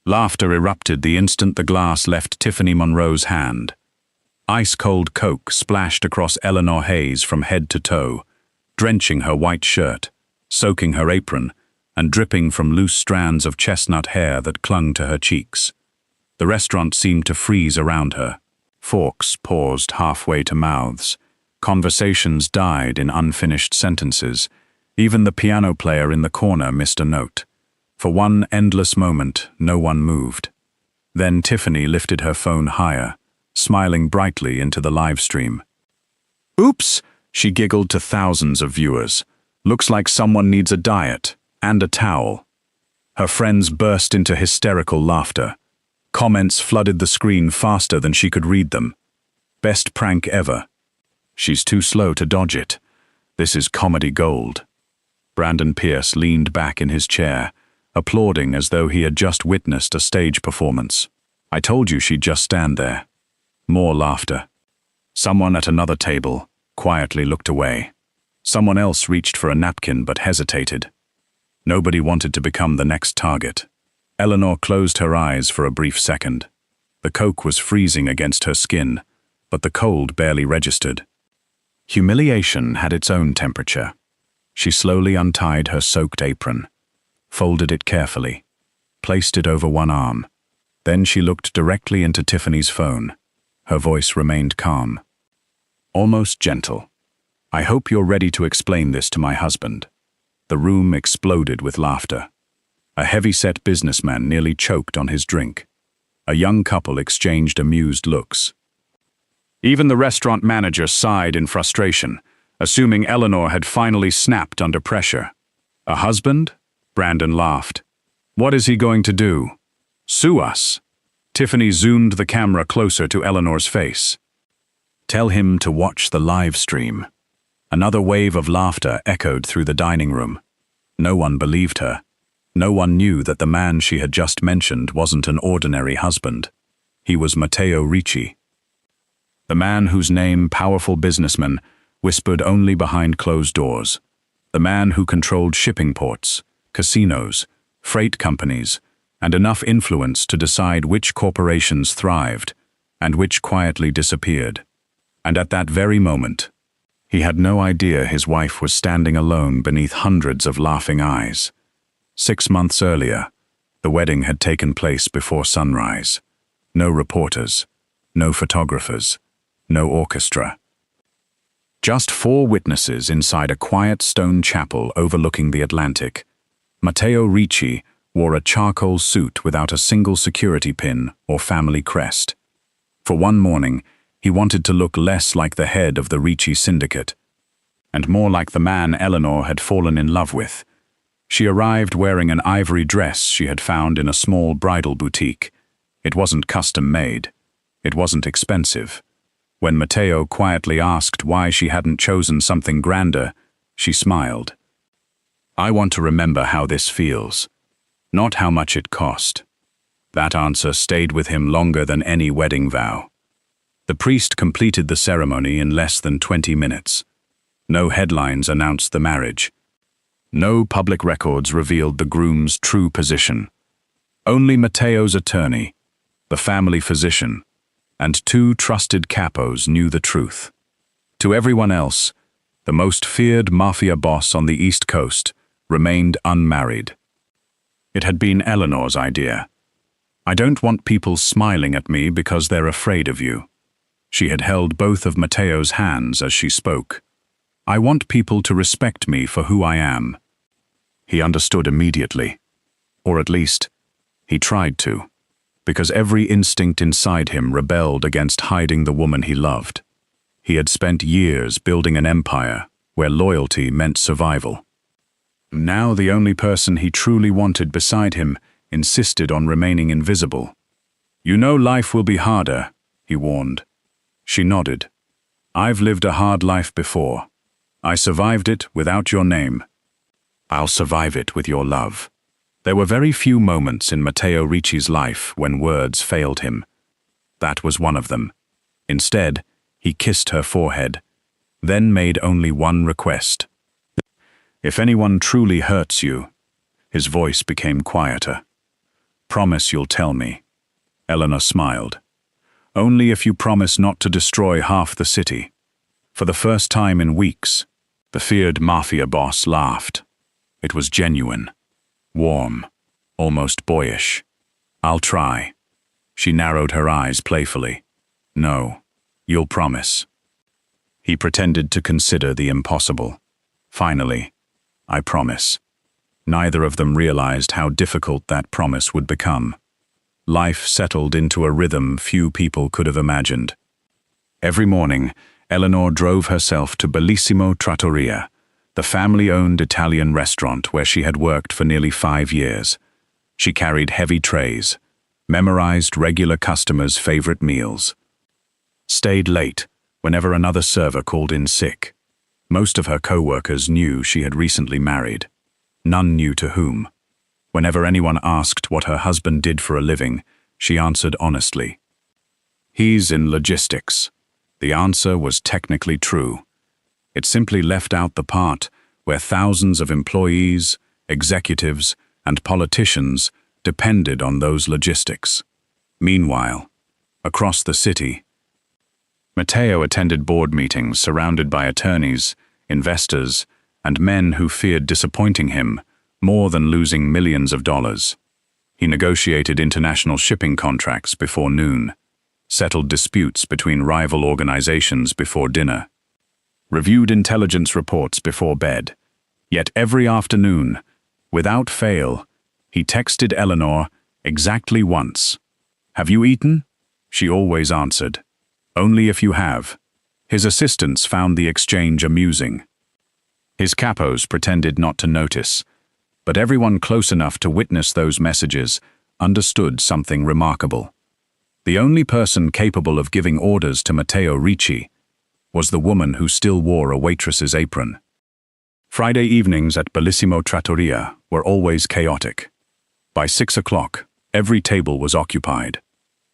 Laughter erupted the instant the glass left Tiffany Monroe's hand. Ice-cold Coke splashed across Eleanor Hayes from head to toe, drenching her white shirt, soaking her apron, and dripping from loose strands of chestnut hair that clung to her cheeks. The restaurant seemed to freeze around her. Forks paused halfway to mouths. Conversations died in unfinished sentences. Even the piano player in the corner missed a note. For one endless moment, no one moved. Then Tiffany lifted her phone higher, smiling brightly into the live stream. "Oops," she giggled to thousands of viewers. "Looks like someone needs a diet and a towel." Her friends burst into hysterical laughter. Comments flooded the screen faster than she could read them. "Best prank ever." "She's too slow to dodge it. This is comedy gold." Brandon Pierce leaned back in his chair, applauding as though he had just witnessed a stage performance. "I told you she'd just stand there." More laughter. Someone at another table quietly looked away. Someone else reached for a napkin but hesitated. Nobody wanted to become the next target. Eleanor closed her eyes for a brief second. The Coke was freezing against her skin, but the cold barely registered. Humiliation had its own temperature. She slowly untied her soaked apron, folded it carefully, placed it over one arm. Then she looked directly into Tiffany's phone. Her voice remained calm, almost gentle. "I hope you're ready to explain this to my husband." The room exploded with laughter. A heavy-set businessman nearly choked on his drink. A young couple exchanged amused looks. Even the restaurant manager sighed in frustration, assuming Eleanor had finally snapped under pressure. "A husband?" Brandon laughed. "What is he going to do? Sue us?" Tiffany zoomed the camera closer to Eleanor's face. "Tell him to watch the live stream." Another wave of laughter echoed through the dining room. No one believed her. No one knew that the man she had just mentioned wasn't an ordinary husband. He was Matteo Ricci. The man whose name powerful businessmen whispered only behind closed doors. The man who controlled shipping ports, casinos, freight companies, and enough influence to decide which corporations thrived and which quietly disappeared. And at that very moment, he had no idea his wife was standing alone beneath hundreds of laughing eyes. 6 months earlier, the wedding had taken place before sunrise. No reporters, no photographers, no orchestra. Just 4 witnesses inside a quiet stone chapel overlooking the Atlantic. Matteo Ricci wore a charcoal suit without a single security pin or family crest. For one morning, he wanted to look less like the head of the Ricci syndicate, and more like the man Eleanor had fallen in love with. She arrived wearing an ivory dress she had found in a small bridal boutique. It wasn't custom-made. It wasn't expensive. When Matteo quietly asked why she hadn't chosen something grander, she smiled. "I want to remember how this feels, not how much it cost." That answer stayed with him longer than any wedding vow. The priest completed the ceremony in less than 20 minutes. No headlines announced the marriage. No public records revealed the groom's true position. Only Matteo's attorney, the family physician, and 2 trusted capos knew the truth. To everyone else, the most feared mafia boss on the East Coast remained unmarried. It had been Eleanor's idea. "I don't want people smiling at me because they're afraid of you." She had held both of Matteo's hands as she spoke. "I want people to respect me for who I am." He understood immediately. Or at least, he tried to, because every instinct inside him rebelled against hiding the woman he loved. He had spent years building an empire where loyalty meant survival. Now the only person he truly wanted beside him insisted on remaining invisible. "You know life will be harder," he warned. She nodded. "I've lived a hard life before. I survived it without your name. I'll survive it with your love." There were very few moments in Matteo Ricci's life when words failed him. That was one of them. Instead, he kissed her forehead, then made only one request. "If anyone truly hurts you," his voice became quieter, Promise you'll tell me. Eleanor smiled. Only if you promise not to destroy half the city. For the first time in weeks, the feared Mafia Boss laughed. It was genuine, warm, almost boyish. I'll try. She narrowed her eyes playfully. No, you'll promise. He pretended to consider the impossible. Finally, I promise. Neither of them realized how difficult that promise would become. Life settled into a rhythm few people could have imagined. Every morning, Eleanor drove herself to Bellissimo Trattoria, the family-owned Italian restaurant where she had worked for nearly 5 years. She carried heavy trays, memorized regular customers' favorite meals, stayed late whenever another server called in sick. Most of her co-workers knew she had recently married. None knew to whom. Whenever anyone asked what her husband did for a living, she answered honestly. He's in logistics. The answer was technically true. It simply left out the part where thousands of employees, executives, and politicians depended on those logistics. Meanwhile, across the city, Matteo attended board meetings surrounded by attorneys, investors, and men who feared disappointing him more than losing millions of dollars. He negotiated international shipping contracts before noon, settled disputes between rival organizations before dinner, reviewed intelligence reports before bed. Yet every afternoon, without fail, he texted Eleanor exactly once. "Have you eaten?" She always answered, "Only if you have." His assistants found the exchange amusing. His capos pretended not to notice, but everyone close enough to witness those messages understood something remarkable. The only person capable of giving orders to Matteo Ricci was the woman who still wore a waitress's apron. Friday evenings at Bellissimo Trattoria were always chaotic. By 6 o'clock, every table was occupied.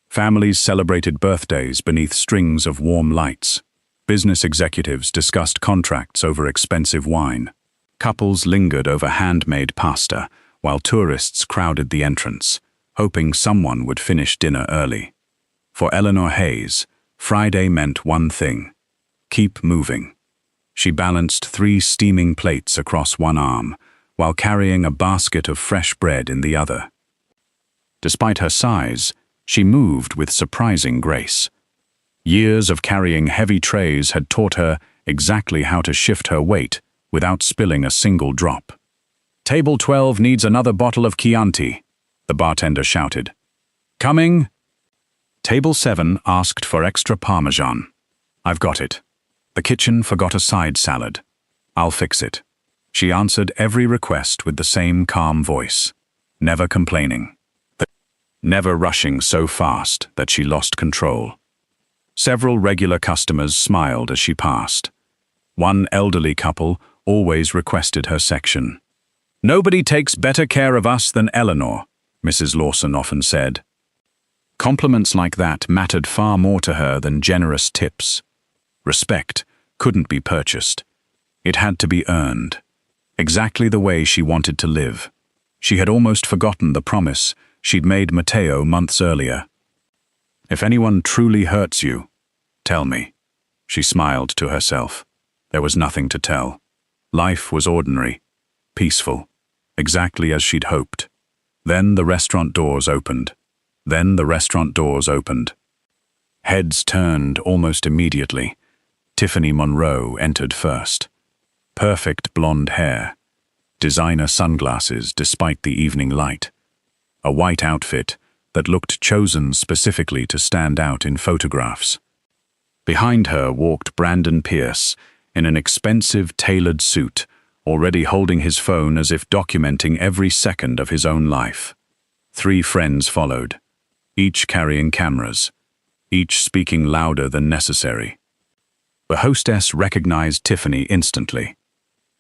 Families celebrated birthdays beneath strings of warm lights. Business executives discussed contracts over expensive wine. Couples lingered over handmade pasta, while tourists crowded the entrance, hoping someone would finish dinner early. For Eleanor Hayes, Friday meant one thing: keep moving. She balanced 3 steaming plates across one arm, while carrying a basket of fresh bread in the other. Despite her size, she moved with surprising grace. Years of carrying heavy trays had taught her exactly how to shift her weight without spilling a single drop. "Table 12 needs another bottle of Chianti," the bartender shouted. "Coming?" Table 7 asked for extra Parmesan. "I've got it." The kitchen forgot a side salad. "I'll fix it." She answered every request with the same calm voice, never complaining, never rushing so fast that she lost control. Several regular customers smiled as she passed. One elderly couple always requested her section. "Nobody takes better care of us than Eleanor," Mrs. Lawson often said. Compliments like that mattered far more to her than generous tips. Respect couldn't be purchased. It had to be earned. Exactly the way she wanted to live. She had almost forgotten the promise she'd made Matteo months earlier. "If anyone truly hurts you, tell me." She smiled to herself. There was nothing to tell. Life was ordinary, peaceful, exactly as she'd hoped. Then the restaurant doors opened. Heads turned almost immediately. Tiffany Monroe entered first. Perfect blonde hair, designer sunglasses despite the evening light, a white outfit that looked chosen specifically to stand out in photographs. Behind her walked Brandon Pierce in an expensive tailored suit, already holding his phone as if documenting every second of his own life. 3 friends followed, each carrying cameras, each speaking louder than necessary. The hostess recognized Tiffany instantly.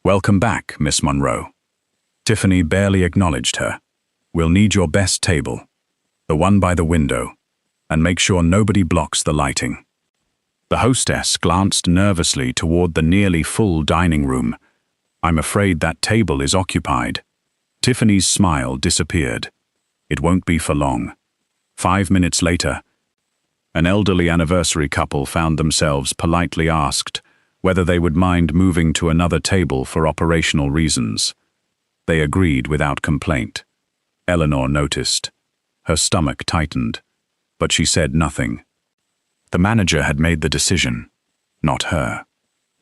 "Welcome back, Miss Monroe." Tiffany barely acknowledged her. "We'll need your best table, the one by the window, and make sure nobody blocks the lighting." The hostess glanced nervously toward the nearly full dining room. "I'm afraid that table is occupied." Tiffany's smile disappeared. It won't be for long. 5 minutes later, an elderly anniversary couple found themselves politely asked whether they would mind moving to another table for operational reasons. They agreed without complaint. Eleanor noticed. Her stomach tightened, but she said nothing. The manager had made the decision, not her.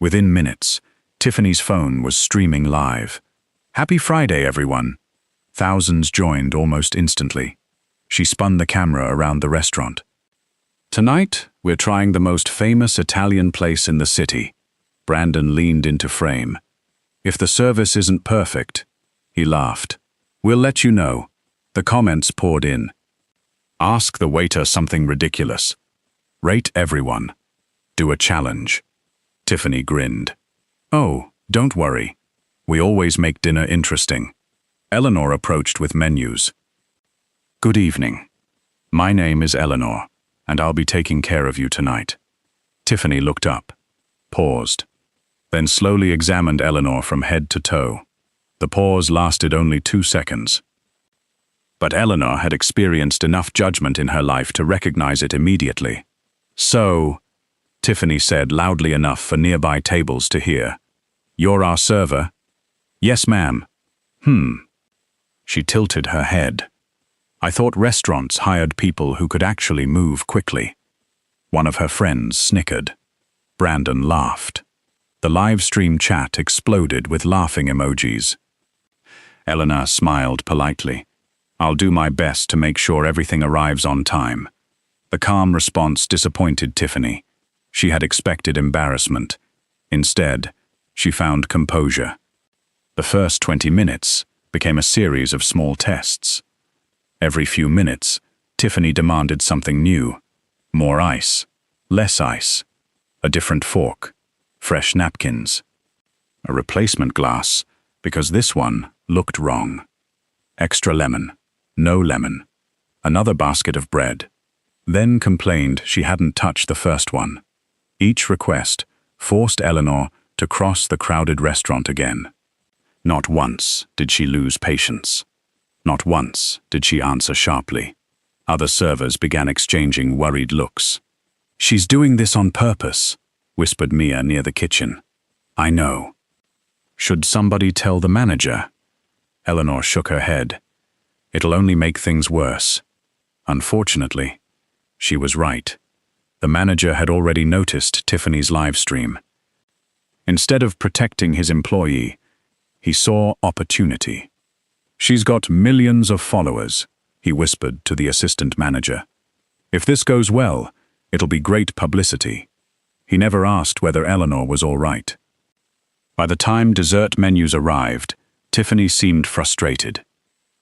Within minutes, Tiffany's phone was streaming live. "Happy Friday, everyone!" Thousands joined almost instantly. She spun the camera around the restaurant. "Tonight, we're trying the most famous Italian place in the city." Brandon leaned into frame. "If the service isn't perfect," he laughed, "we'll let you know." The comments poured in. "Ask the waiter something ridiculous. Rate everyone. Do a challenge." Tiffany grinned. "Oh, don't worry. We always make dinner interesting." Eleanor approached with menus. "Good evening. My name is Eleanor, and I'll be taking care of you tonight." Tiffany looked up, paused, then slowly examined Eleanor from head to toe. The pause lasted only 2 seconds. But Eleanor had experienced enough judgment in her life to recognize it immediately. "So," Tiffany said loudly enough for nearby tables to hear, "you're our server?" "Yes, ma'am." She tilted her head. "I thought restaurants hired people who could actually move quickly." One of her friends snickered. Brandon laughed. The live stream chat exploded with laughing emojis. Eleanor smiled politely. "I'll do my best to make sure everything arrives on time." The calm response disappointed Tiffany. She had expected embarrassment. Instead, she found composure. The first 20 minutes became a series of small tests. Every few minutes, Tiffany demanded something new. More ice, less ice, a different fork, fresh napkins, a replacement glass because this one looked wrong. Extra lemon, no lemon, another basket of bread. Then complained she hadn't touched the first one. Each request forced Eleanor to cross the crowded restaurant again. Not once did she lose patience. Not once did she answer sharply. Other servers began exchanging worried looks. "She's doing this on purpose," whispered Mia near the kitchen. "I know." "Should somebody tell the manager?" Eleanor shook her head. "It'll only make things worse." Unfortunately, she was right. The manager had already noticed Tiffany's live stream. Instead of protecting his employee, he saw opportunity. "She's got millions of followers," he whispered to the assistant manager. "If this goes well, it'll be great publicity." He never asked whether Eleanor was all right. By the time dessert menus arrived, Tiffany seemed frustrated.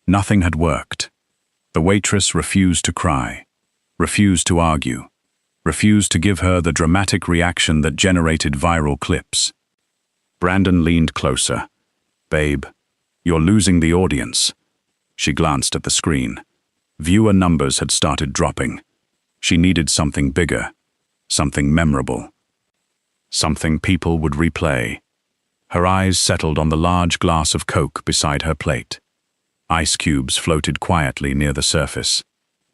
Nothing had worked. The waitress refused to cry, refused to argue, refused to give her the dramatic reaction that generated viral clips. Brandon leaned closer. "Babe, you're losing the audience." She glanced at the screen. Viewer numbers had started dropping. She needed something bigger, something memorable, something people would replay. Her eyes settled on the large glass of Coke beside her plate. Ice cubes floated quietly near the surface.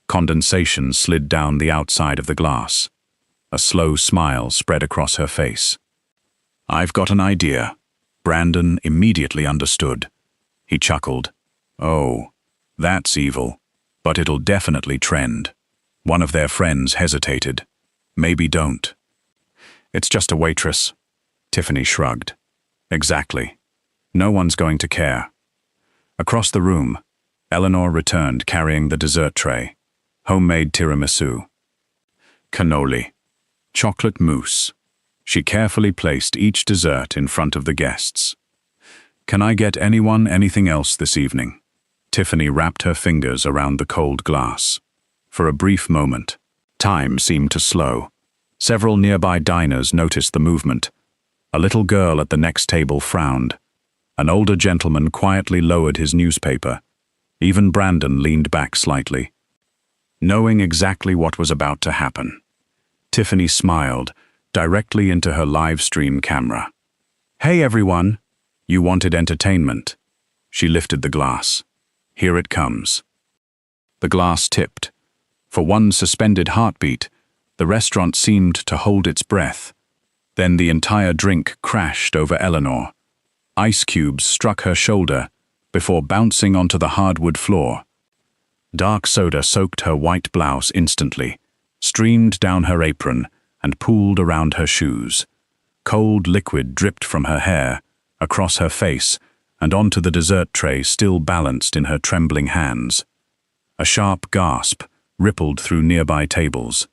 Condensation slid down the outside of the glass. A slow smile spread across her face. "I've got an idea." Brandon immediately understood. He chuckled. "Oh, that's evil, but it'll definitely trend." One of their friends hesitated. "Maybe don't." "It's just a waitress." Tiffany shrugged. "Exactly. No one's going to care." Across the room, Eleanor returned carrying the dessert tray. Homemade tiramisu. Cannoli. Chocolate mousse. She carefully placed each dessert in front of the guests. "Can I get anyone anything else this evening?" Tiffany wrapped her fingers around the cold glass. For a brief moment, time seemed to slow. Several nearby diners noticed the movement. A little girl at the next table frowned. An older gentleman quietly lowered his newspaper. Even Brandon leaned back slightly, knowing exactly what was about to happen. Tiffany smiled directly into her live stream camera. "Hey everyone, you wanted entertainment." She lifted the glass. "Here it comes." The glass tipped. For one suspended heartbeat, the restaurant seemed to hold its breath. Then the entire drink crashed over Eleanor. Ice cubes struck her shoulder before bouncing onto the hardwood floor. Dark soda soaked her white blouse instantly, streamed down her apron, and pooled around her shoes. Cold liquid dripped from her hair, across her face, and onto the dessert tray still balanced in her trembling hands. A sharp gasp rippled through nearby tables.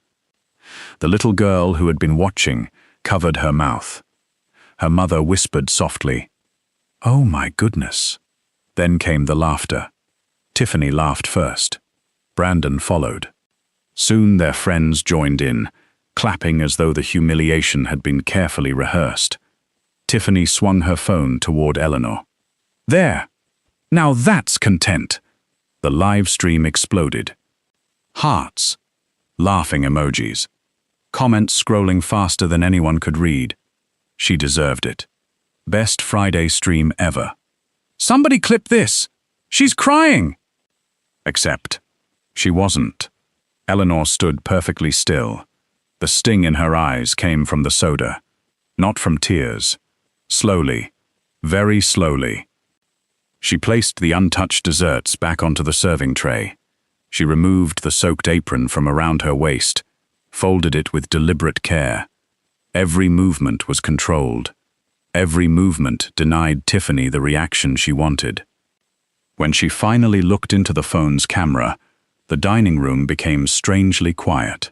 The little girl who had been watching covered her mouth. Her mother whispered softly, "Oh my goodness." Then came the laughter. Tiffany laughed first. Brandon followed. Soon their friends joined in, clapping as though the humiliation had been carefully rehearsed. Tiffany swung her phone toward Eleanor. "There! Now that's content!" The live stream exploded. Hearts. Laughing emojis. Comments scrolling faster than anyone could read. She deserved it. Best Friday stream ever. "Somebody clip this! She's crying!" Except, she wasn't. Eleanor stood perfectly still. The sting in her eyes came from the soda, not from tears. Slowly, very slowly. She placed the untouched desserts back onto the serving tray. She removed the soaked apron from around her waist, folded it with deliberate care. Every movement was controlled. Every movement denied Tiffany the reaction she wanted. When she finally looked into the phone's camera, the dining room became strangely quiet.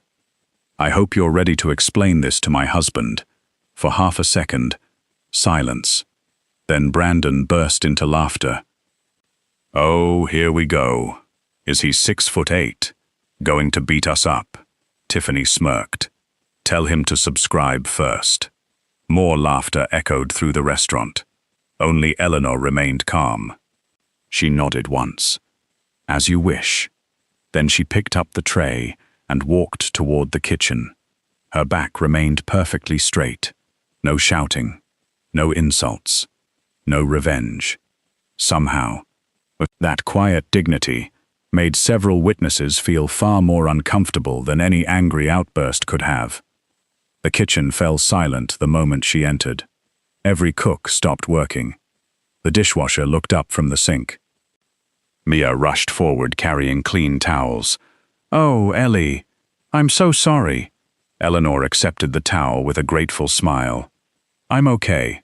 "I hope you're ready to explain this to my husband." For half a second, silence. Then Brandon burst into laughter. "Oh, here we go. Is he 6'8"? Going to beat us up?" Tiffany smirked. "Tell him to subscribe first." More laughter echoed through the restaurant. Only Eleanor remained calm. She nodded once. "As you wish." Then she picked up the tray and walked toward the kitchen. Her back remained perfectly straight. No shouting, no insults, no revenge. Somehow, that quiet dignity made several witnesses feel far more uncomfortable than any angry outburst could have. The kitchen fell silent the moment she entered. Every cook stopped working. The dishwasher looked up from the sink. Mia rushed forward carrying clean towels. "Oh, Ellie, I'm so sorry." Eleanor accepted the towel with a grateful smile. "I'm okay."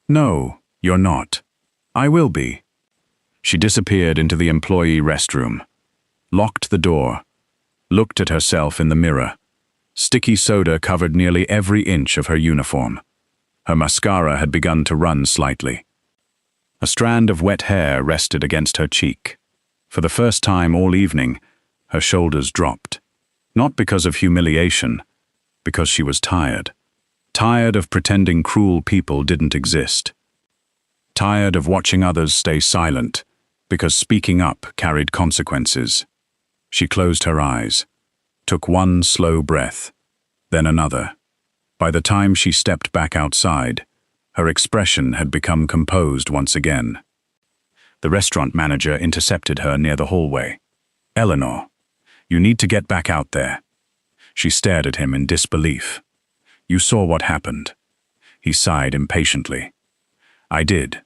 "No, you're not." "I will be." She disappeared into the employee restroom, locked the door, looked at herself in the mirror. Sticky soda covered nearly every inch of her uniform. Her mascara had begun to run slightly. A strand of wet hair rested against her cheek. For the first time all evening, her shoulders dropped. Not because of humiliation, because she was tired. Tired of pretending cruel people didn't exist. Tired of watching others stay silent, because speaking up carried consequences. She closed her eyes, took one slow breath, then another. By the time she stepped back outside, her expression had become composed once again. The restaurant manager intercepted her near the hallway. "Eleanor, you need to get back out there." She stared at him in disbelief. "You saw what happened." He sighed impatiently. "I did.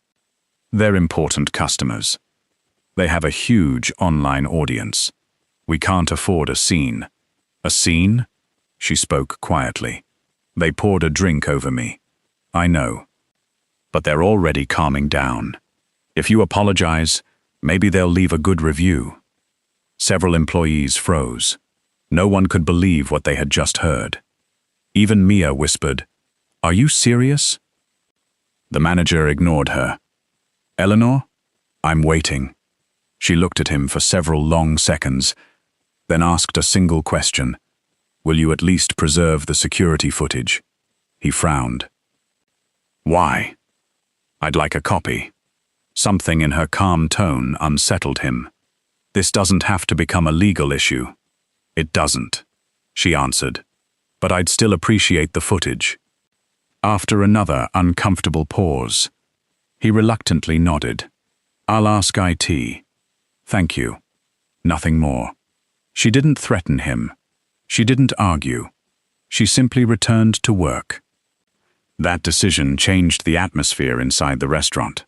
They're important customers. They have a huge online audience. We can't afford a scene." "A scene?" She spoke quietly. "They poured a drink over me. I know. But they're already calming down. If you apologize, maybe they'll leave a good review." Several employees froze. No one could believe what they had just heard. Even Mia whispered, "Are you serious?" The manager ignored her. "Eleanor, I'm waiting." She looked at him for several long seconds, then asked a single question. "Will you at least preserve the security footage?" He frowned. "Why?" "I'd like a copy." Something in her calm tone unsettled him. "This doesn't have to become a legal issue." "It doesn't," she answered. "But I'd still appreciate the footage." After another uncomfortable pause, he reluctantly nodded. "I'll ask IT. Thank you. Nothing more." She didn't threaten him. She didn't argue. She simply returned to work. That decision changed the atmosphere inside the restaurant.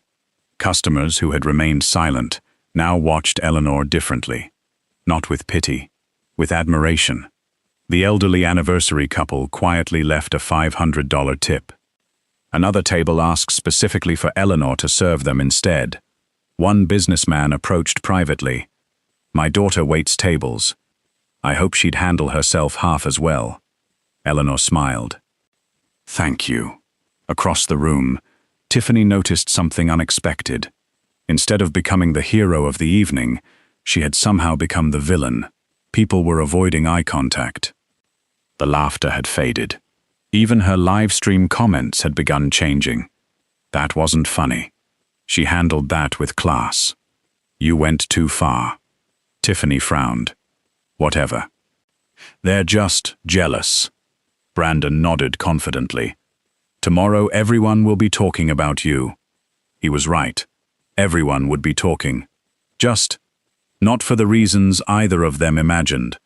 Customers who had remained silent now watched Eleanor differently. Not with pity, with admiration. The elderly anniversary couple quietly left a $500 tip. Another table asked specifically for Eleanor to serve them instead. One businessman approached privately. "My daughter waits tables. I hope she'd handle herself half as well." Eleanor smiled. "Thank you." Across the room, Tiffany noticed something unexpected. Instead of becoming the hero of the evening, she had somehow become the villain. People were avoiding eye contact. The laughter had faded. Even her live stream comments had begun changing. That wasn't funny. She handled that with class. "You went too far." Tiffany frowned. "Whatever. They're just jealous." Brandon nodded confidently. "Tomorrow everyone will be talking about you." He was right. Everyone would be talking. Just not for the reasons either of them imagined.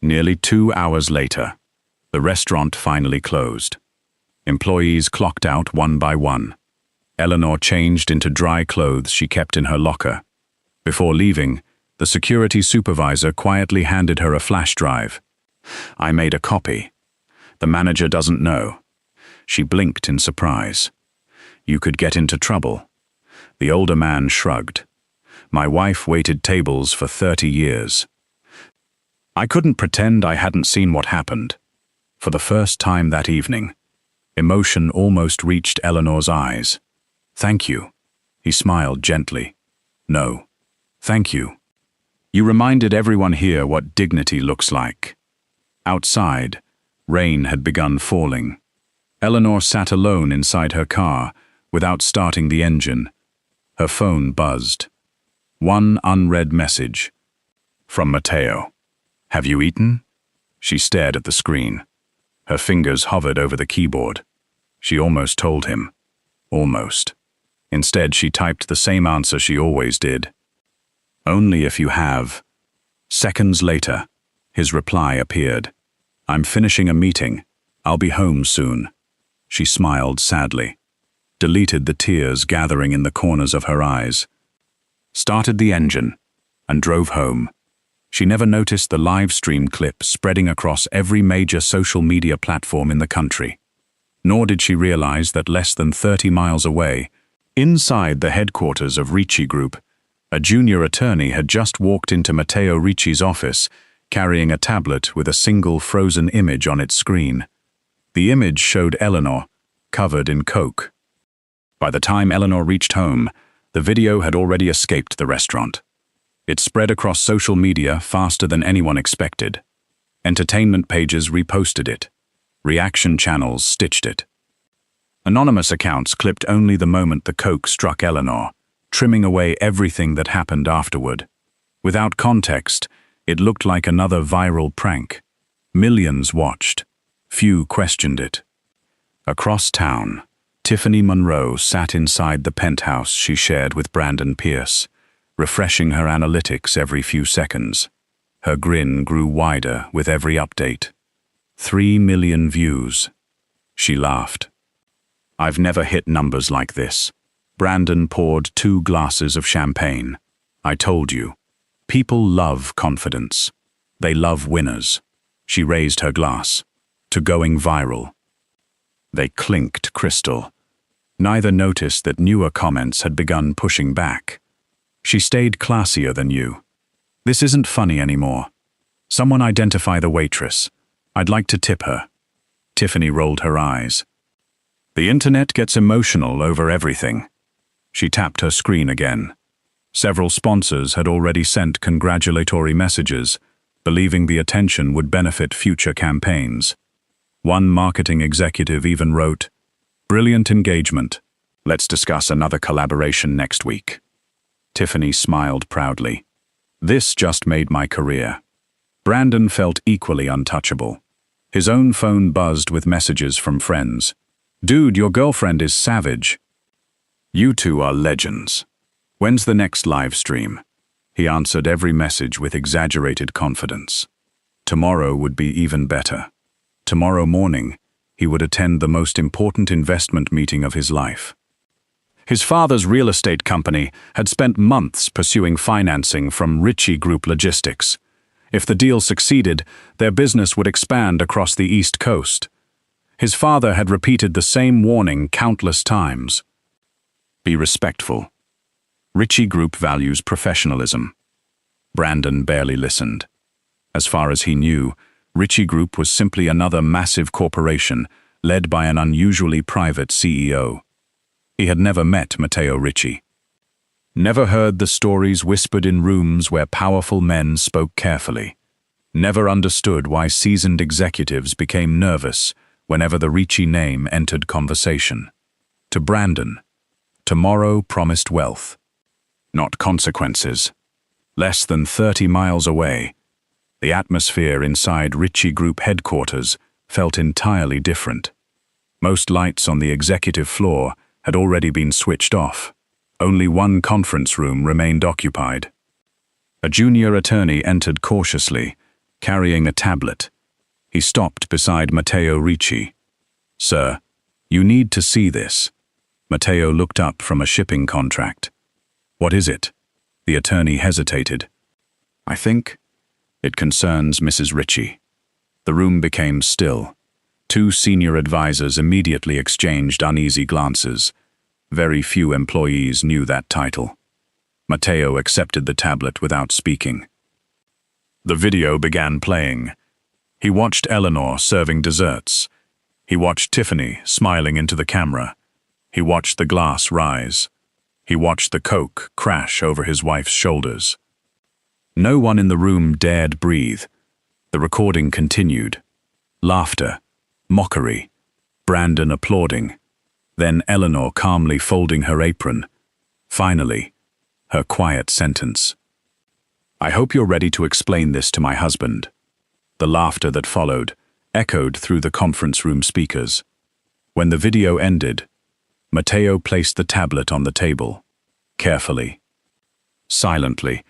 Nearly 2 hours later, the restaurant finally closed. Employees clocked out one by one. Eleanor changed into dry clothes she kept in her locker. Before leaving, the security supervisor quietly handed her a flash drive. "I made a copy. The manager doesn't know." She blinked in surprise. "You could get into trouble." The older man shrugged. "My wife waited tables for 30 years. I couldn't pretend I hadn't seen what happened." For the first time that evening, emotion almost reached Eleanor's eyes. "Thank you." He smiled gently. "No. Thank you. You reminded everyone here what dignity looks like." Outside, rain had begun falling. Eleanor sat alone inside her car, without starting the engine. Her phone buzzed. One unread message. From Mateo. "Have you eaten?" She stared at the screen. Her fingers hovered over the keyboard. She almost told him. Almost. Instead, she typed the same answer she always did. "Only if you have." Seconds later, his reply appeared. "I'm finishing a meeting. I'll be home soon." She smiled sadly, deleted the tears gathering in the corners of her eyes, started the engine, and drove home. She never noticed the live stream clip spreading across every major social media platform in the country. Nor did she realize that less than 30 miles away, inside the headquarters of Ricci Group, a junior attorney had just walked into Matteo Ricci's office, carrying a tablet with a single frozen image on its screen. The image showed Eleanor, covered in coke. By the time Eleanor reached home, the video had already escaped the restaurant. It spread across social media faster than anyone expected. Entertainment pages reposted it. Reaction channels stitched it. Anonymous accounts clipped only the moment the coke struck Eleanor, trimming away everything that happened afterward. Without context, it looked like another viral prank. Millions watched. Few questioned it. Across town, Tiffany Monroe sat inside the penthouse she shared with Brandon Pierce, refreshing her analytics every few seconds. Her grin grew wider with every update. 3 million views. She laughed. "I've never hit numbers like this." Brandon poured 2 glasses of champagne. "I told you. People love confidence. They love winners." She raised her glass. "To going viral." They clinked crystal. Neither noticed that newer comments had begun pushing back. "She stayed classier than you." "This isn't funny anymore." "Someone identify the waitress. I'd like to tip her." Tiffany rolled her eyes. "The internet gets emotional over everything." She tapped her screen again. Several sponsors had already sent congratulatory messages, believing the attention would benefit future campaigns. One marketing executive even wrote, "Brilliant engagement. Let's discuss another collaboration next week." Tiffany smiled proudly. "This just made my career." Brandon felt equally untouchable. His own phone buzzed with messages from friends. "Dude, your girlfriend is savage." "You two are legends. When's the next live stream?" He answered every message with exaggerated confidence. Tomorrow would be even better. Tomorrow morning, he would attend the most important investment meeting of his life. His father's real estate company had spent months pursuing financing from Ritchie Group Logistics. If the deal succeeded, their business would expand across the East Coast. His father had repeated the same warning countless times. Be respectful. Ritchie Group values professionalism. Brandon barely listened. As far as he knew, Ritchie Group was simply another massive corporation led by an unusually private CEO. He had never met Matteo Ritchie. Never heard the stories whispered in rooms where powerful men spoke carefully. Never understood why seasoned executives became nervous whenever the Ritchie name entered conversation. To Brandon, tomorrow promised wealth, not consequences. Less than 30 miles away, the atmosphere inside Ritchie Group headquarters felt entirely different. Most lights on the executive floor had already been switched off. Only one conference room remained occupied. A junior attorney entered cautiously, carrying a tablet. He stopped beside Matteo Ritchie. "Sir, you need to see this." Matteo looked up from a shipping contract. "What is it?" The attorney hesitated. "I think it concerns Mrs. Ritchie." The room became still. Two senior advisors immediately exchanged uneasy glances. Very few employees knew that title. Matteo accepted the tablet without speaking. The video began playing. He watched Eleanor serving desserts. He watched Tiffany smiling into the camera. He watched the glass rise. He watched the Coke crash over his wife's shoulders. No one in the room dared breathe. The recording continued. Laughter, mockery, Brandon applauding, then Eleanor calmly folding her apron. Finally, her quiet sentence. "I hope you're ready to explain this to my husband." The laughter that followed echoed through the conference room speakers. When the video ended, Matteo placed the tablet on the table, carefully. Silently.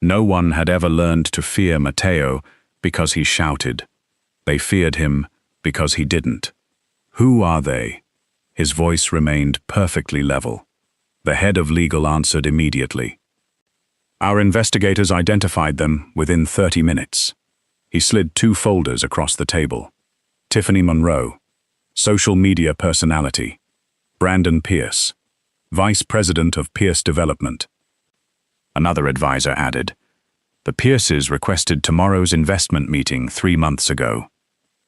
No one had ever learned to fear Matteo because he shouted. They feared him because he didn't. "Who are they?" His voice remained perfectly level. The head of legal answered immediately. "Our investigators identified them within 30 minutes. He slid 2 folders across the table. Tiffany Monroe, social media personality. Brandon Pierce, Vice President of Pierce Development. Another advisor added, "The Pierces requested tomorrow's investment meeting 3 months ago."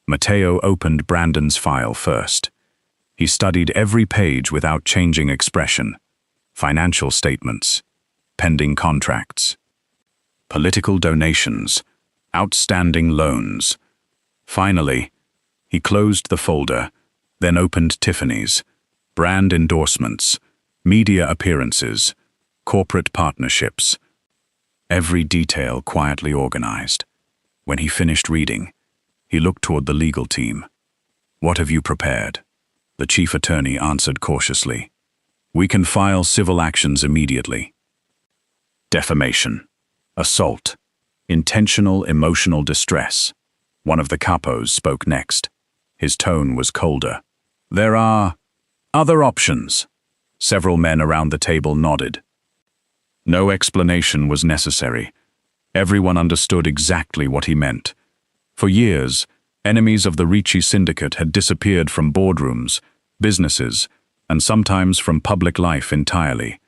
Matteo opened Brandon's file first. He studied every page without changing expression. Financial statements, pending contracts, political donations, outstanding loans. Finally, he closed the folder, then opened Tiffany's, brand endorsements, media appearances, corporate partnerships. Every detail quietly organized. When he finished reading, he looked toward the legal team. "What have you prepared?" The chief attorney answered cautiously. "We can file civil actions immediately." Defamation, assault, intentional emotional distress. One of the capos spoke next. His tone was colder. "There are other options." Several men around the table nodded. No explanation was necessary. Everyone understood exactly what he meant. For years, enemies of the Ritchie syndicate had disappeared from boardrooms, businesses, and sometimes from public life entirely.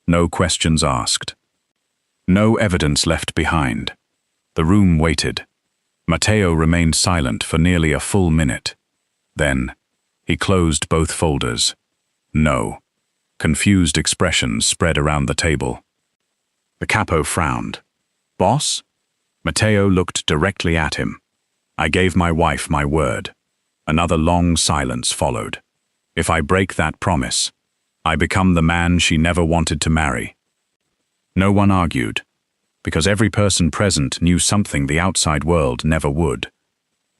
No questions asked. No evidence left behind. The room waited. Matteo remained silent for nearly a full minute. Then, he closed both folders. No. Confused expressions spread around the table. The capo frowned. "Boss?" Matteo looked directly at him. "I gave my wife my word." Another long silence followed. "If I break that promise, I become the man she never wanted to marry." No one argued, because every person present knew something the outside world never would.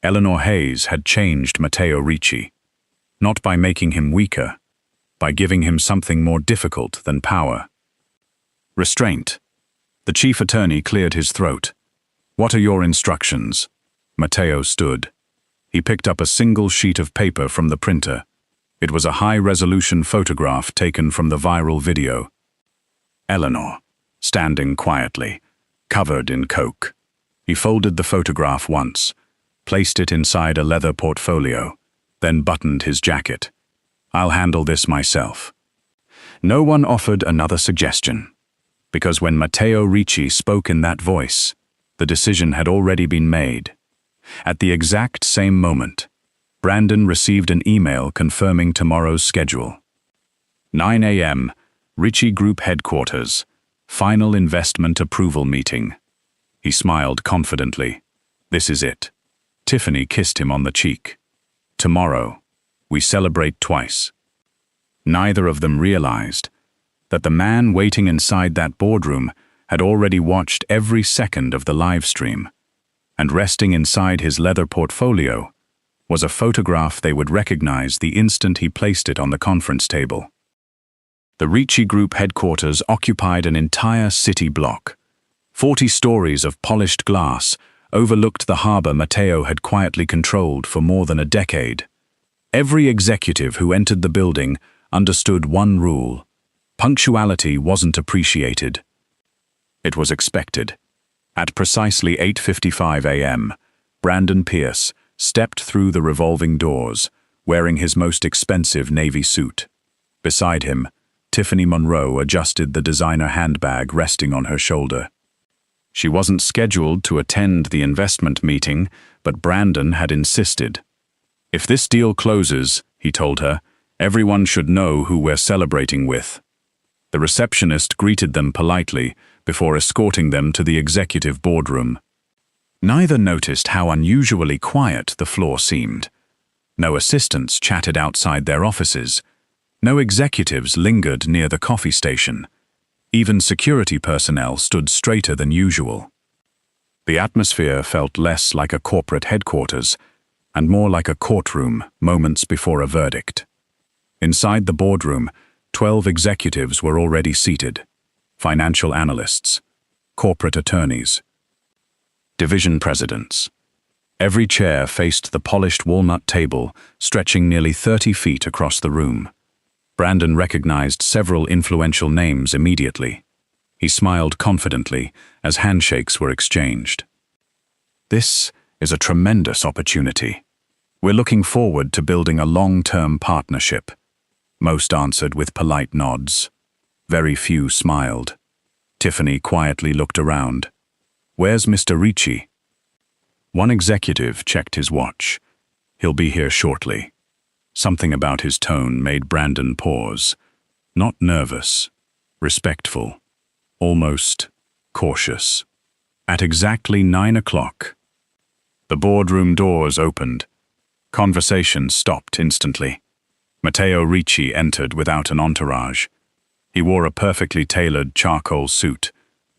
Eleanor Hayes had changed Matteo Ritchie, not by making him weaker, by giving him something more difficult than power. Restraint. The chief attorney cleared his throat. "What are your instructions?" Matteo stood. He picked up a single sheet of paper from the printer. It was a high-resolution photograph taken from the viral video. Eleanor, standing quietly, covered in coke. He folded the photograph once, placed it inside a leather portfolio, then buttoned his jacket. "I'll handle this myself." No one offered another suggestion, because when Matteo Ricci spoke in that voice, the decision had already been made. At the exact same moment, Brandon received an email confirming tomorrow's schedule. 9 a.m., Ricci Group Headquarters, final investment approval meeting. He smiled confidently. This is it. Tiffany kissed him on the cheek. Tomorrow, we celebrate twice. Neither of them realized that the man waiting inside that boardroom had already watched every second of the live stream, and resting inside his leather portfolio was a photograph they would recognize the instant he placed it on the conference table. The Ricci Group headquarters occupied an entire city block. 40 stories of polished glass overlooked the harbor Matteo had quietly controlled for more than a decade. Every executive who entered the building understood one rule: punctuality wasn't appreciated. It was expected. At precisely 8:55 a.m., Brandon Pierce stepped through the revolving doors, wearing his most expensive navy suit. Beside him, Tiffany Monroe adjusted the designer handbag resting on her shoulder. She wasn't scheduled to attend the investment meeting, but Brandon had insisted. "If this deal closes," he told her, "everyone should know who we're celebrating with." The receptionist greeted them politely before escorting them to the executive boardroom. Neither noticed how unusually quiet the floor seemed. No assistants chatted outside their offices. No executives lingered near the coffee station. Even security personnel stood straighter than usual. The atmosphere felt less like a corporate headquarters and more like a courtroom moments before a verdict. Inside the boardroom, 12 executives were already seated: financial analysts, corporate attorneys, division presidents. Every chair faced the polished walnut table, stretching nearly 30 feet across the room. Brandon recognized several influential names immediately. He smiled confidently as handshakes were exchanged. "This is a tremendous opportunity. We're looking forward to building a long-term partnership." Most answered with polite nods. Very few smiled. Tiffany quietly looked around. "Where's Mr. Ricci?" One executive checked his watch. "He'll be here shortly." Something about his tone made Brandon pause. Not nervous, respectful, almost cautious. At exactly 9 o'clock, the boardroom doors opened. Conversation stopped instantly. Matteo Ricci entered without an entourage. He wore a perfectly tailored charcoal suit,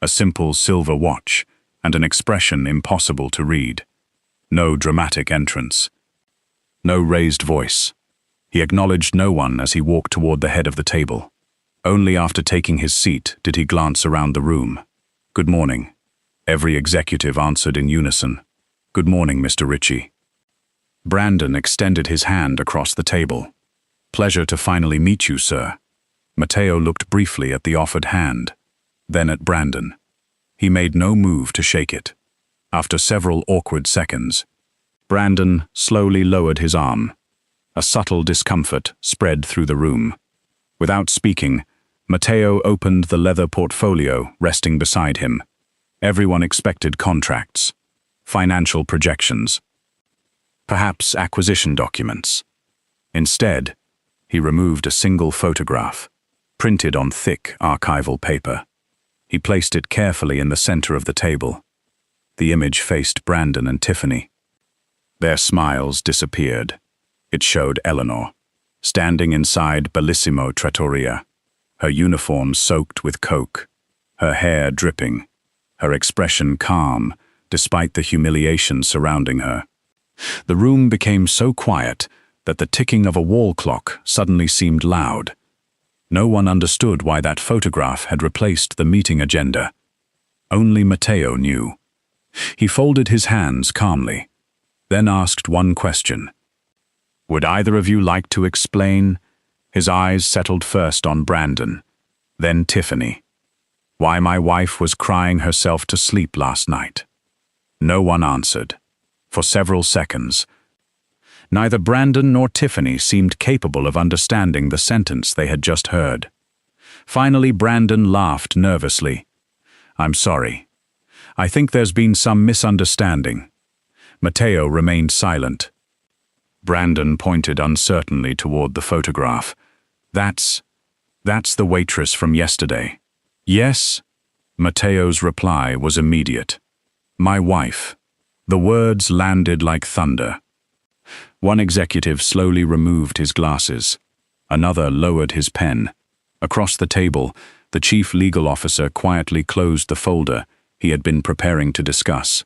a simple silver watch, and an expression impossible to read. No dramatic entrance. No raised voice. He acknowledged no one as he walked toward the head of the table. Only after taking his seat did he glance around the room. "Good morning." Every executive answered in unison. "Good morning, Mr. Ricci." Brandon extended his hand across the table. "Pleasure to finally meet you, sir." Matteo looked briefly at the offered hand, then at Brandon. He made no move to shake it. After several awkward seconds, Brandon slowly lowered his arm. A subtle discomfort spread through the room. Without speaking, Matteo opened the leather portfolio resting beside him. Everyone expected contracts, financial projections, perhaps acquisition documents. Instead, he removed a single photograph, printed on thick archival paper. He placed it carefully in the center of the table. The image faced Brandon and Tiffany. Their smiles disappeared. It showed Eleanor, standing inside Bellissimo Trattoria, her uniform soaked with coke, her hair dripping, her expression calm despite the humiliation surrounding her. The room became so quiet that the ticking of a wall clock suddenly seemed loud. No one understood why that photograph had replaced the meeting agenda. Only Matteo knew. He folded his hands calmly, then asked one question. "Would either of you like to explain?" His eyes settled first on Brandon, then Tiffany. "Why my wife was crying herself to sleep last night." No one answered. For several seconds, neither Brandon nor Tiffany seemed capable of understanding the sentence they had just heard. Finally, Brandon laughed nervously. "I'm sorry. I think there's been some misunderstanding." Matteo remained silent. Brandon pointed uncertainly toward the photograph. That's the waitress from yesterday." "Yes?" Matteo's reply was immediate. "My wife." The words landed like thunder. One executive slowly removed his glasses. Another lowered his pen. Across the table, the chief legal officer quietly closed the folder he had been preparing to discuss.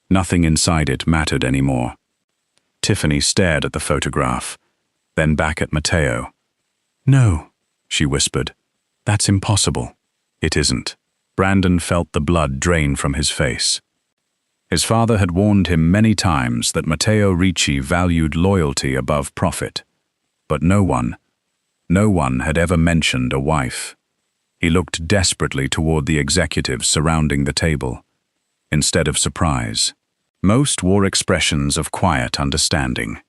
Nothing inside it mattered anymore. Tiffany stared at the photograph, then back at Matteo. "No," she whispered. "That's impossible." "It isn't." Brandon felt the blood drain from his face. His father had warned him many times that Matteo Ricci valued loyalty above profit. But no one had ever mentioned a wife. He looked desperately toward the executives surrounding the table. Instead of surprise, most wore expressions of quiet understanding,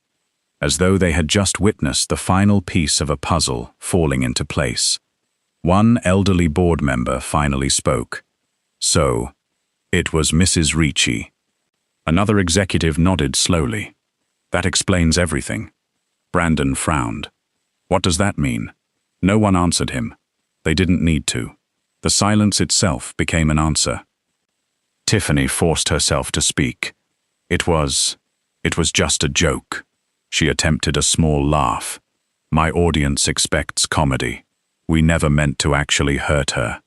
as though they had just witnessed the final piece of a puzzle falling into place. One elderly board member finally spoke. "So, it was Mrs. Ricci." Another executive nodded slowly. "That explains everything." Brandon frowned. "What does that mean?" No one answered him. They didn't need to. The silence itself became an answer. Tiffany forced herself to speak. It was just a joke." She attempted a small laugh. "My audience expects comedy. We never meant to actually hurt her."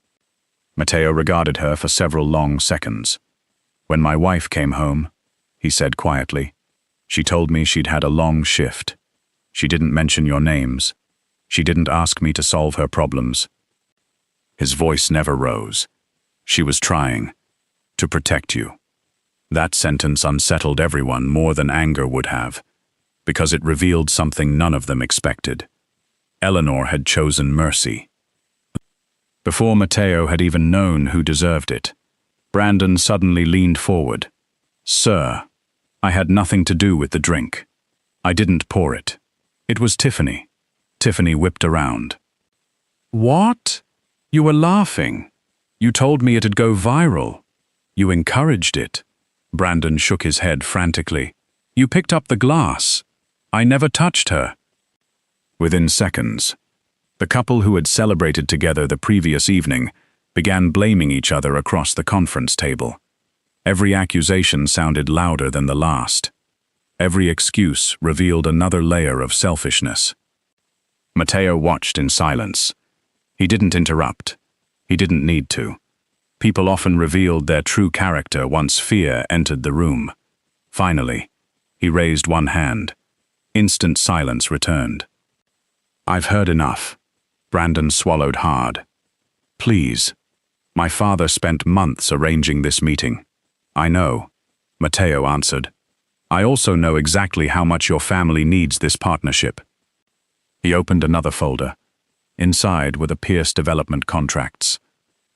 Matteo regarded her for several long seconds. "When my wife came home," he said quietly, "she told me she'd had a long shift. She didn't mention your names. She didn't ask me to solve her problems." His voice never rose. "She was trying to protect you." That sentence unsettled everyone more than anger would have, because it revealed something none of them expected. Eleanor had chosen mercy. Before Matteo had even known who deserved it, Brandon suddenly leaned forward. "Sir, I had nothing to do with the drink. I didn't pour it. It was Tiffany." Tiffany whipped around. "What? You were laughing. You told me it'd go viral. You encouraged it." Brandon shook his head frantically. "You picked up the glass. I never touched her." Within seconds, the couple who had celebrated together the previous evening began blaming each other across the conference table. Every accusation sounded louder than the last. Every excuse revealed another layer of selfishness. Matteo watched in silence. He didn't interrupt. He didn't need to. People often revealed their true character once fear entered the room. Finally, he raised one hand. Instant silence returned. "I've heard enough." Brandon swallowed hard. "Please. My father spent months arranging this meeting." "I know," Matteo answered. "I also know exactly how much your family needs this partnership." He opened another folder. Inside were the Pierce development contracts.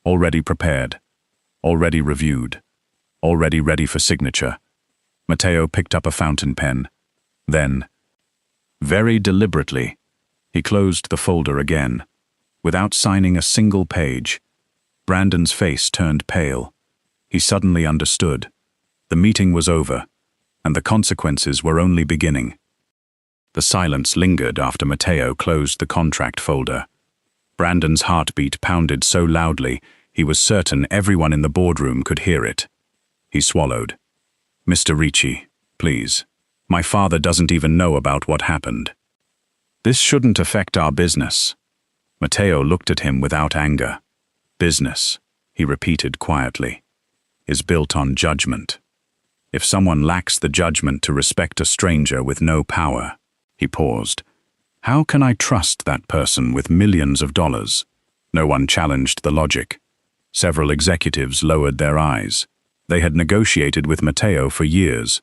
Already prepared. Already reviewed. Already ready for signature. Matteo picked up a fountain pen. Then, very deliberately, he closed the folder again, without signing a single page. Brandon's face turned pale. He suddenly understood. The meeting was over, and the consequences were only beginning. The silence lingered after Matteo closed the contract folder. Brandon's heartbeat pounded so loudly, he was certain everyone in the boardroom could hear it. He swallowed. "Mr. Ricci, please. My father doesn't even know about what happened. This shouldn't affect our business." Matteo looked at him without anger. "Business," he repeated quietly, "is built on judgment. If someone lacks the judgment to respect a stranger with no power," he paused, "how can I trust that person with millions of dollars?" No one challenged the logic. Several executives lowered their eyes. They had negotiated with Matteo for years.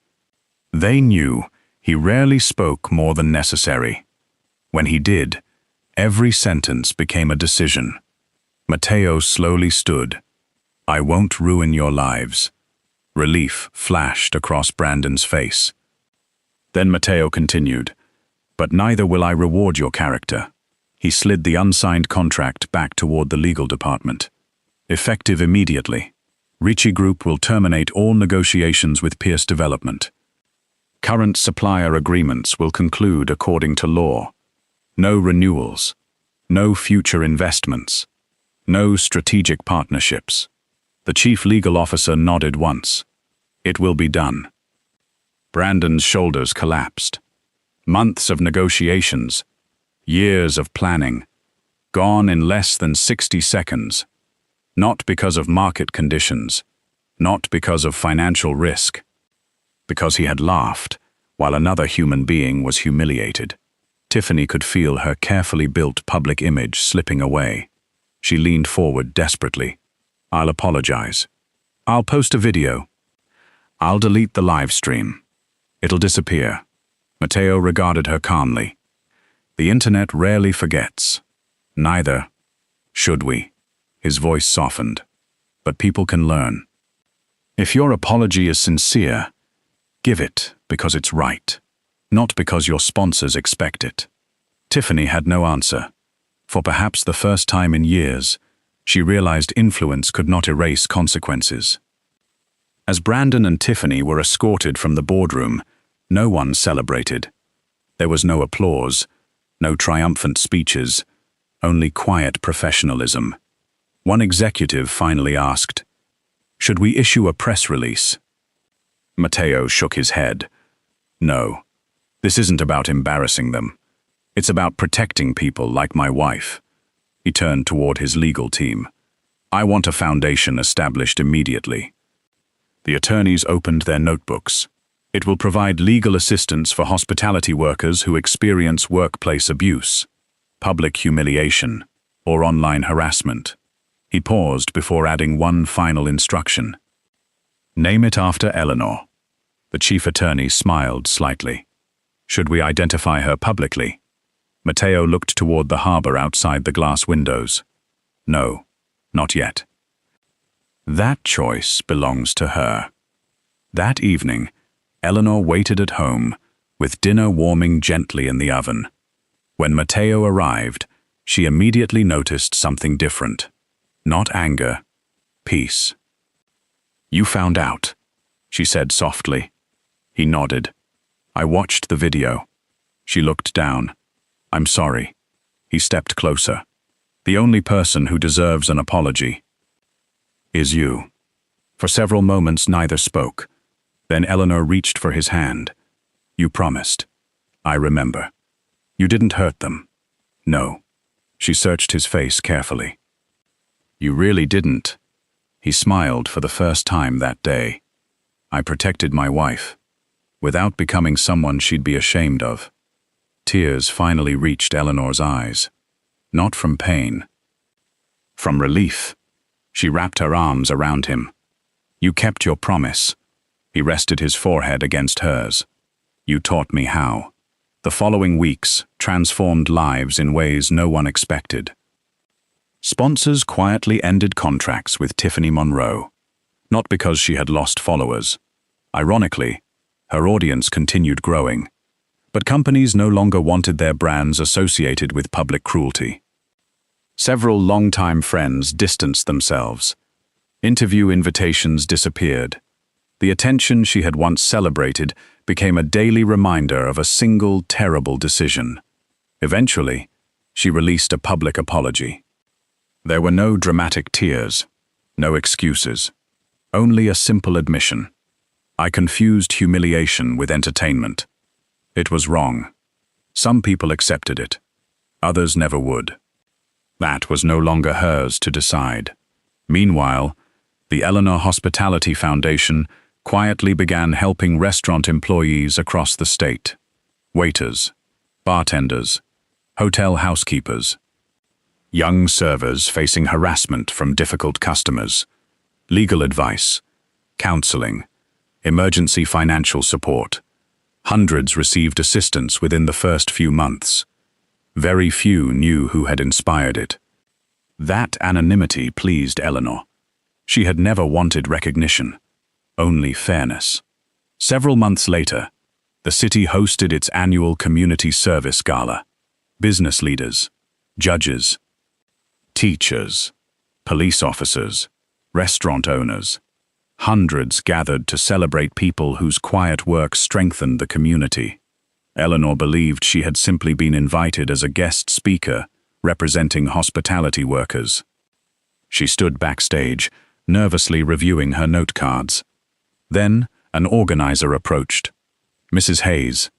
They knew he rarely spoke more than necessary. When he did, every sentence became a decision. Matteo slowly stood. "I won't ruin your lives." Relief flashed across Brandon's face. Then Matteo continued, "But neither will I reward your character." He slid the unsigned contract back toward the legal department. "Effective immediately. Ricci Group will terminate all negotiations with Pierce Development. Current supplier agreements will conclude according to law. No renewals. No future investments. No strategic partnerships." The chief legal officer nodded once. "It will be done." Brandon's shoulders collapsed. Months of negotiations, years of planning, gone in less than 60 seconds. Not because of market conditions, not because of financial risk. Because he had laughed, while another human being was humiliated. Tiffany could feel her carefully built public image slipping away. She leaned forward desperately. "I'll apologize. I'll post a video. I'll delete the live stream. It'll disappear." Matteo regarded her calmly. "The internet rarely forgets. Neither should we." His voice softened. "But people can learn. If your apology is sincere, give it because it's right, not because your sponsors expect it." Tiffany had no answer. For perhaps the first time in years, she realized influence could not erase consequences. As Brandon and Tiffany were escorted from the boardroom, no one celebrated. There was no applause, no triumphant speeches, only quiet professionalism. One executive finally asked, "Should we issue a press release?" Matteo shook his head. "No, this isn't about embarrassing them. It's about protecting people like my wife." He turned toward his legal team. "I want a foundation established immediately." The attorneys opened their notebooks. "It will provide legal assistance for hospitality workers who experience workplace abuse, public humiliation, or online harassment." He paused before adding one final instruction. "Name it after Eleanor." The chief attorney smiled slightly. "Should we identify her publicly?" Matteo looked toward the harbor outside the glass windows. "No, not yet. That choice belongs to her." That evening, Eleanor waited at home, with dinner warming gently in the oven. When Matteo arrived, she immediately noticed something different. Not anger, peace. "You found out," she said softly. He nodded. "I watched the video." She looked down. "I'm sorry." He stepped closer. "The only person who deserves an apology is you." For several moments neither spoke. Then Eleanor reached for his hand. "You promised." "I remember." "You didn't hurt them." "No." She searched his face carefully. "You really didn't." He smiled for the first time that day. "I protected my wife, without becoming someone she'd be ashamed of." Tears finally reached Eleanor's eyes. Not from pain. From relief. She wrapped her arms around him. "You kept your promise." He rested his forehead against hers. "You taught me how." The following weeks transformed lives in ways no one expected. Sponsors quietly ended contracts with Tiffany Monroe, not because she had lost followers. Ironically, her audience continued growing, but companies no longer wanted their brands associated with public cruelty. Several longtime friends distanced themselves. Interview invitations disappeared. The attention she had once celebrated became a daily reminder of a single terrible decision. Eventually, she released a public apology. There were no dramatic tears, no excuses, only a simple admission. "I confused humiliation with entertainment. It was wrong. Some people accepted it. Others never would." That was no longer hers to decide. Meanwhile, the Eleanor Hospitality Foundation quietly began helping restaurant employees across the state. Waiters, bartenders, hotel housekeepers. young servers facing harassment from difficult customers, legal advice, counseling, emergency financial support. Hundreds received assistance within the first few months. Very few knew who had inspired it. That anonymity pleased Eleanor. She had never wanted recognition, only fairness. Several months later, the city hosted its annual community service gala. Business leaders, judges, teachers, police officers, restaurant owners. Hundreds gathered to celebrate people whose quiet work strengthened the community. Eleanor believed she had simply been invited as a guest speaker, representing hospitality workers. She stood backstage, nervously reviewing her note cards. Then, an organizer approached. "Mrs. Hayes,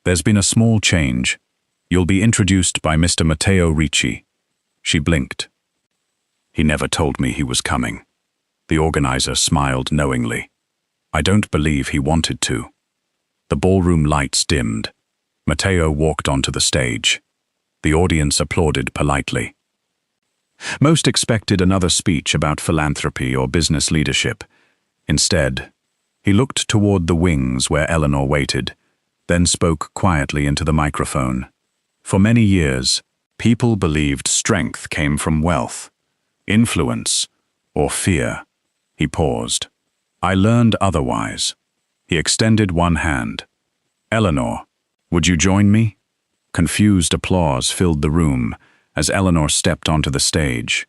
there's been a small change. You'll be introduced by Mr. Matteo Ricci." She blinked. "He never told me he was coming." The organizer smiled knowingly. "I don't believe he wanted to." The ballroom lights dimmed. Matteo walked onto the stage. The audience applauded politely. Most expected another speech about philanthropy or business leadership. Instead, he looked toward the wings where Eleanor waited, then spoke quietly into the microphone. For many years, people believed strength came from wealth, influence, or fear. He paused. "I learned otherwise." He extended one hand. "Eleanor, would you join me?" Confused applause filled the room as Eleanor stepped onto the stage.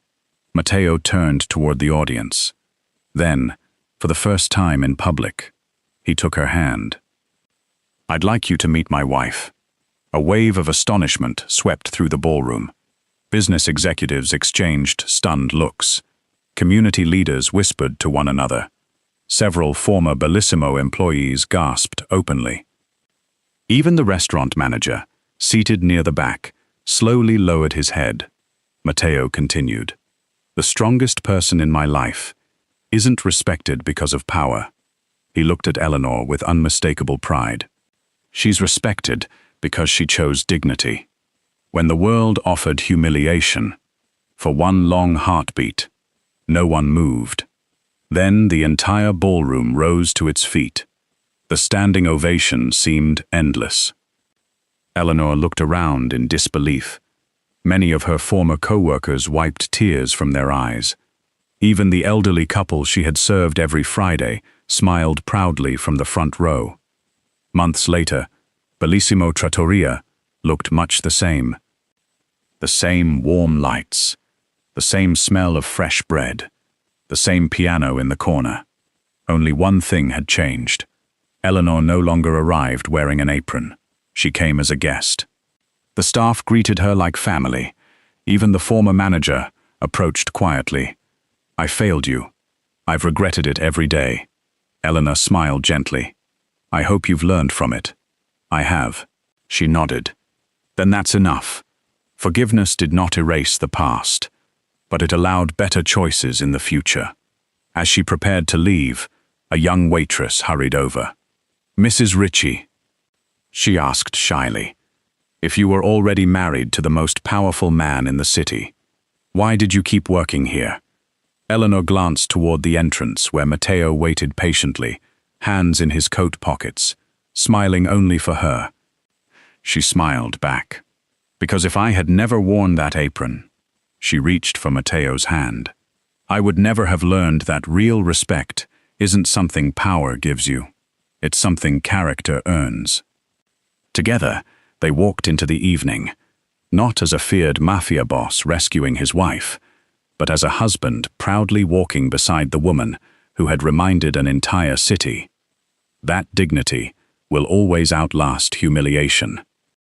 Matteo turned toward the audience. Then, for the first time in public, he took her hand. "I'd like you to meet my wife." A wave of astonishment swept through the ballroom. Business executives exchanged stunned looks. Community leaders whispered to one another. Several former Bellissimo employees gasped openly. Even the restaurant manager, seated near the back, slowly lowered his head. Matteo continued, "The strongest person in my life isn't respected because of power." He looked at Eleanor with unmistakable pride. "She's respected because she chose dignity. When the world offered humiliation, for one long heartbeat, no one moved. Then the entire ballroom rose to its feet. The standing ovation seemed endless." Eleanor looked around in disbelief. Many of her former co-workers wiped tears from their eyes. Even the elderly couple she had served every Friday smiled proudly from the front row. Months later, Bellissimo Trattoria looked much the same. The same warm lights, the same smell of fresh bread, the same piano in the corner. Only one thing had changed. Eleanor no longer arrived wearing an apron. She came as a guest. The staff greeted her like family. Even the former manager approached quietly. "I failed you. I've regretted it every day." Eleanor smiled gently. "I hope you've learned from it." "I have." She nodded. "Then that's enough." Forgiveness did not erase the past, but it allowed better choices in the future. As she prepared to leave, a young waitress hurried over. "Mrs. Ricci," she asked shyly, "if you were already married to the most powerful man in the city, why did you keep working here?" Eleanor glanced toward the entrance where Matteo waited patiently, hands in his coat pockets, smiling only for her. She smiled back. "Because if I had never worn that apron," she reached for Matteo's hand, "I would never have learned that real respect isn't something power gives you. It's something character earns." Together, they walked into the evening, not as a feared mafia boss rescuing his wife, but as a husband proudly walking beside the woman who had reminded an entire city. That dignity will always outlast humiliation.